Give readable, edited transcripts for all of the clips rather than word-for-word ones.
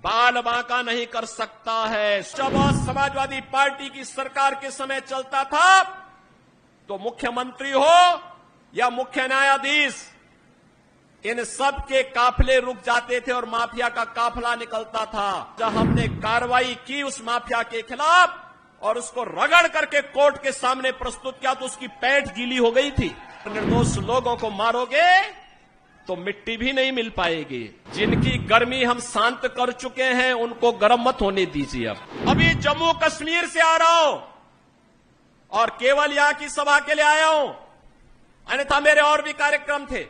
बाल बांका नहीं कर सकता है। जब समाजवादी पार्टी की सरकार के समय चलता था तो मुख्यमंत्री हो या मुख्य न्यायाधीश, इन सब के काफिले रुक जाते थे और माफिया का काफिला निकलता था। जब हमने कार्रवाई की उस माफिया के खिलाफ और उसको रगड़ करके कोर्ट के सामने प्रस्तुत किया तो उसकी पैंट गीली हो गई थी। निर्दोष लोगों को मारोगे तो मिट्टी भी नहीं मिल पाएगी। जिनकी गर्मी हम शांत कर चुके हैं उनको गर्म मत होने दीजिए। अब अभी जम्मू कश्मीर से आ रहा हूं और केवल यहां की सभा के लिए आया हूं, अन्यथा मेरे और भी कार्यक्रम थे।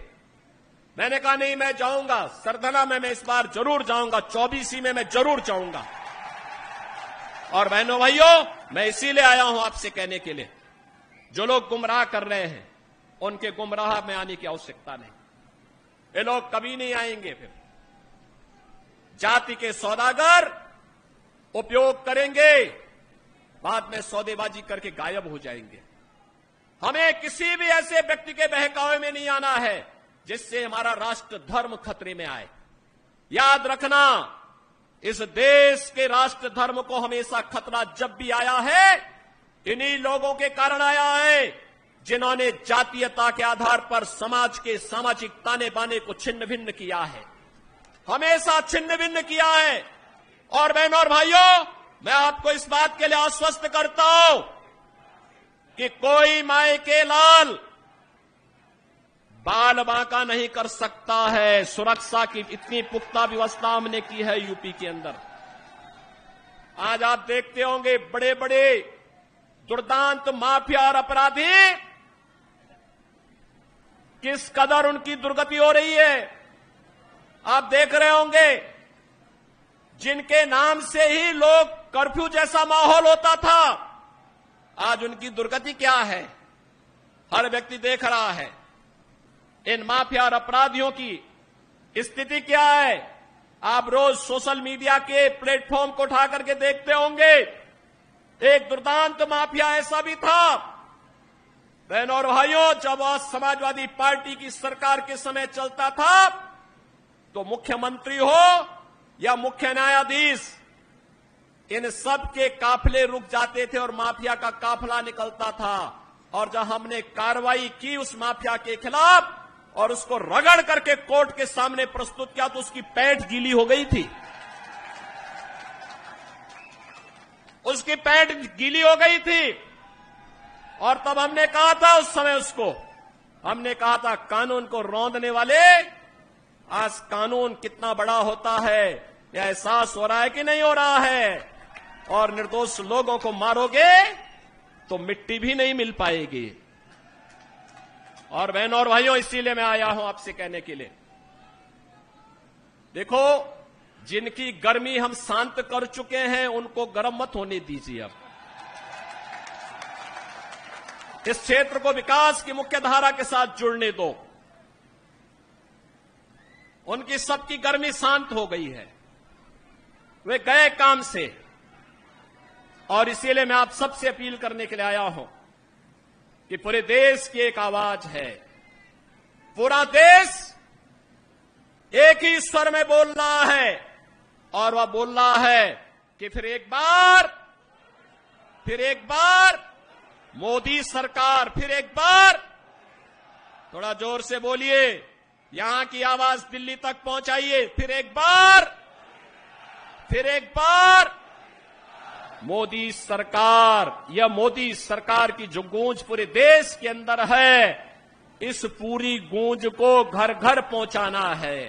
मैंने कहा नहीं, मैं जाऊंगा सरधना में, मैं इस बार जरूर जाऊंगा, 24 में मैं जरूर जाऊंगा। और बहनों भाइयों, मैं इसीलिए आया हूं आपसे कहने के लिए, जो लोग गुमराह कर रहे हैं उनके गुमराह में आने की आवश्यकता नहीं। ये लोग कभी नहीं आएंगे। फिर जाति के सौदागर उपयोग करेंगे, बाद में सौदेबाजी करके गायब हो जाएंगे। हमें किसी भी ऐसे व्यक्ति के बहकावे में नहीं आना है जिससे हमारा राष्ट्र धर्म खतरे में आए। याद रखना, इस देश के राष्ट्र धर्म को हमेशा खतरा जब भी आया है, इन्हीं लोगों के कारण आया है जिन्होंने जातीयता के आधार पर समाज के सामाजिक ताने बाने को छिन्न भिन्न किया है, हमेशा छिन्न भिन्न किया है। और बहनों और भाइयों, मैं आपको इस बात के लिए आश्वस्त करता हूं कि कोई माय के लाल बाल बांका नहीं कर सकता है। सुरक्षा की इतनी पुख्ता व्यवस्था हमने की है यूपी के अंदर। आज आप देखते होंगे बड़े बड़े दुर्दांत माफिया और अपराधी किस कदर उनकी दुर्गति हो रही है। आप देख रहे होंगे, जिनके नाम से ही लोग कर्फ्यू जैसा माहौल होता था, आज उनकी दुर्गति क्या है हर व्यक्ति देख रहा है। इन माफिया और अपराधियों की स्थिति क्या है आप रोज सोशल मीडिया के प्लेटफॉर्म को उठा करके देखते होंगे। एक दुर्दांत माफिया ऐसा भी था। बहनों और भाइयों, जब समाजवादी पार्टी की सरकार के समय चलता था तो मुख्यमंत्री हो या मुख्य न्यायाधीश, इन सब के काफिले रुक जाते थे और माफिया का काफिला निकलता था। और जब हमने कार्रवाई की उस माफिया के खिलाफ और उसको रगड़ करके कोर्ट के सामने प्रस्तुत किया तो उसकी पैंट गीली हो गई थी, उसकी पैंट गीली हो गई थी। और तब हमने कहा था, उस समय उसको हमने कहा था, कानून को रौंदने वाले, आज कानून कितना बड़ा होता है यह एहसास हो रहा है कि नहीं हो रहा है। और निर्दोष लोगों को मारोगे तो मिट्टी भी नहीं मिल पाएगी। और बहनों और भाइयों, इसीलिए मैं आया हूं आपसे कहने के लिए, देखो, जिनकी गर्मी हम शांत कर चुके हैं उनको गर्म मत होने दीजिए। अब इस क्षेत्र को विकास की मुख्य धारा के साथ जुड़ने दो। उनकी सबकी गर्मी शांत हो गई है, वे गए काम से। और इसीलिए मैं आप सबसे अपील करने के लिए आया हूं कि पूरे देश की एक आवाज है, पूरा देश एक ही स्वर में बोल रहा है। और वह बोल रहा है कि फिर एक बार मोदी सरकार, फिर एक बार, थोड़ा जोर से बोलिए, यहां की आवाज दिल्ली तक पहुंचाइए, फिर एक बार मोदी सरकार। यह मोदी सरकार की जो गूंज पूरे देश के अंदर है, इस पूरी गूंज को घर घर पहुंचाना है।